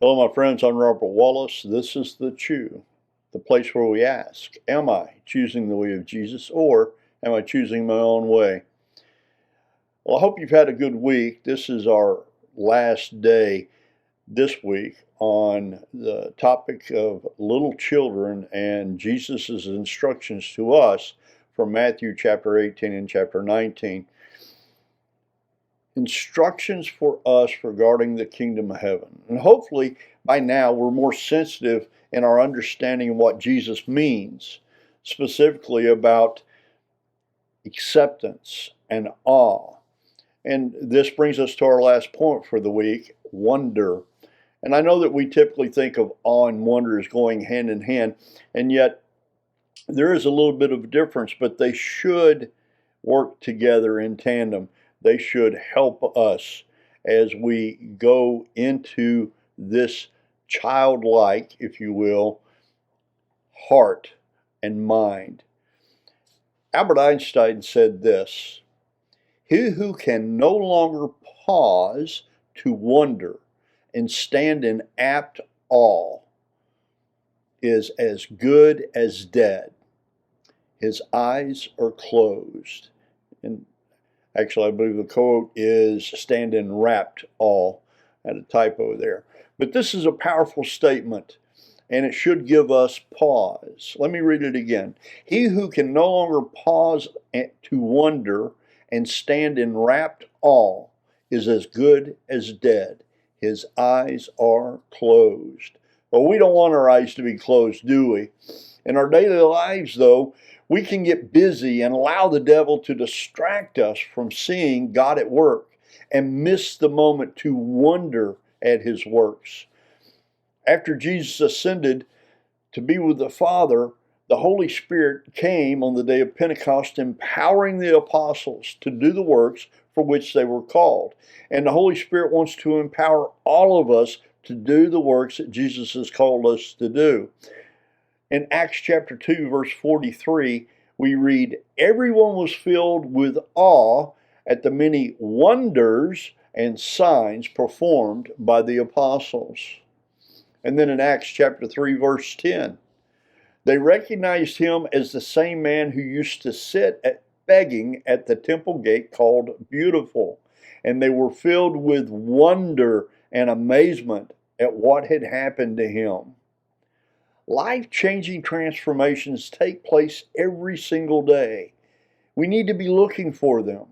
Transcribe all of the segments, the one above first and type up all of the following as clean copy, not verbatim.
Hello, my friends. I'm Robert Wallace. This is The Chew, the place where we ask, am I choosing the way of Jesus, or am I choosing my own way? Well, I hope you've had a good week. This is our last day this week on the topic of little children and Jesus' instructions to us from Matthew chapter 18 and chapter 19. Instructions for us regarding the kingdom of heaven. And hopefully by now we're more sensitive in our understanding of what Jesus means, specifically about acceptance and awe. And this brings us to our last point for the week, wonder. And I know that we typically think of awe and wonder as going hand in hand, and yet there is a little bit of a difference, but they should work together in tandem. They should help us as we go into this childlike, if you will, heart and mind. Albert Einstein said this: "He who can no longer pause to wonder and stand in apt awe is as good as dead. His eyes are closed." And actually, I believe the quote is "stand in rapt awe." I had a typo there. But this is a powerful statement, and it should give us pause. Let me read it again. He who can no longer pause to wonder and stand in rapt awe is as good as dead. His eyes are closed. Well, we don't want our eyes to be closed, do we? In our daily lives, though, we can get busy and allow the devil to distract us from seeing God at work and miss the moment to wonder at his works. After Jesus ascended to be with the Father, the Holy Spirit came on the day of Pentecost, empowering the apostles to do the works for which they were called. And the Holy Spirit wants to empower all of us to do the works that Jesus has called us to do. In Acts chapter 2, verse 43, we read, "Everyone was filled with awe at the many wonders and signs performed by the apostles." And then in Acts chapter 3, verse 10, "They recognized him as the same man who used to sit begging at the temple gate called Beautiful, and they were filled with wonder and amazement at what had happened to him." Life-changing transformations take place every single day. We need to be looking for them.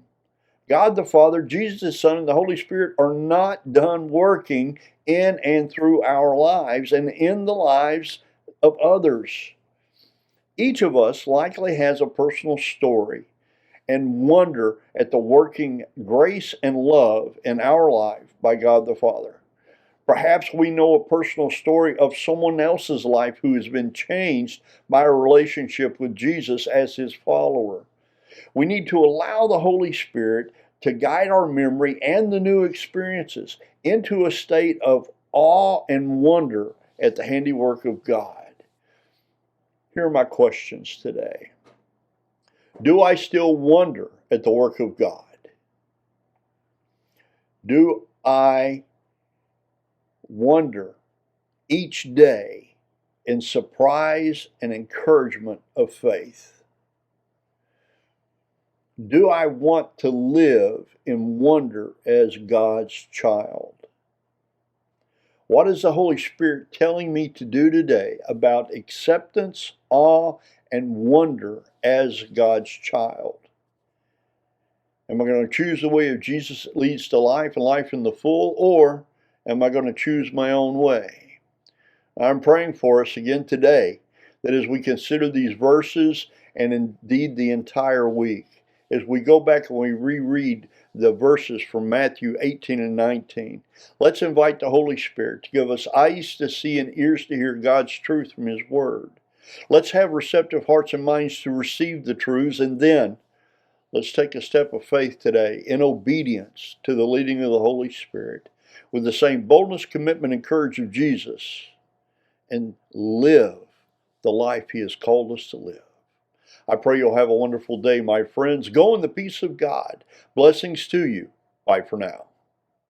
God the Father, Jesus the Son, and the Holy Spirit are not done working in and through our lives and in the lives of others. Each of us likely has a personal story and wonder at the working grace and love in our life by God the Father. Perhaps we know a personal story of someone else's life who has been changed by a relationship with Jesus as his follower. We need to allow the Holy Spirit to guide our memory and the new experiences into a state of awe and wonder at the handiwork of God. Here are my questions today. Do I still wonder at the work of God? Do I wonder each day in surprise and encouragement of faith? Do I want to live in wonder as God's child? What is the Holy Spirit telling me to do today about acceptance, awe, and wonder as God's child? Am I going to choose the way of Jesus that leads to life and life in the full, or am I going to choose my own way? I'm praying for us again today that as we consider these verses and indeed the entire week, as we go back and we reread the verses from Matthew 18 and 19, let's invite the Holy Spirit to give us eyes to see and ears to hear God's truth from His Word. Let's have receptive hearts and minds to receive the truths, and then let's take a step of faith today in obedience to the leading of the Holy Spirit with the same boldness, commitment, and courage of Jesus, and live the life He has called us to live. I pray you'll have a wonderful day, my friends. Go in the peace of God. Blessings to you. Bye for now.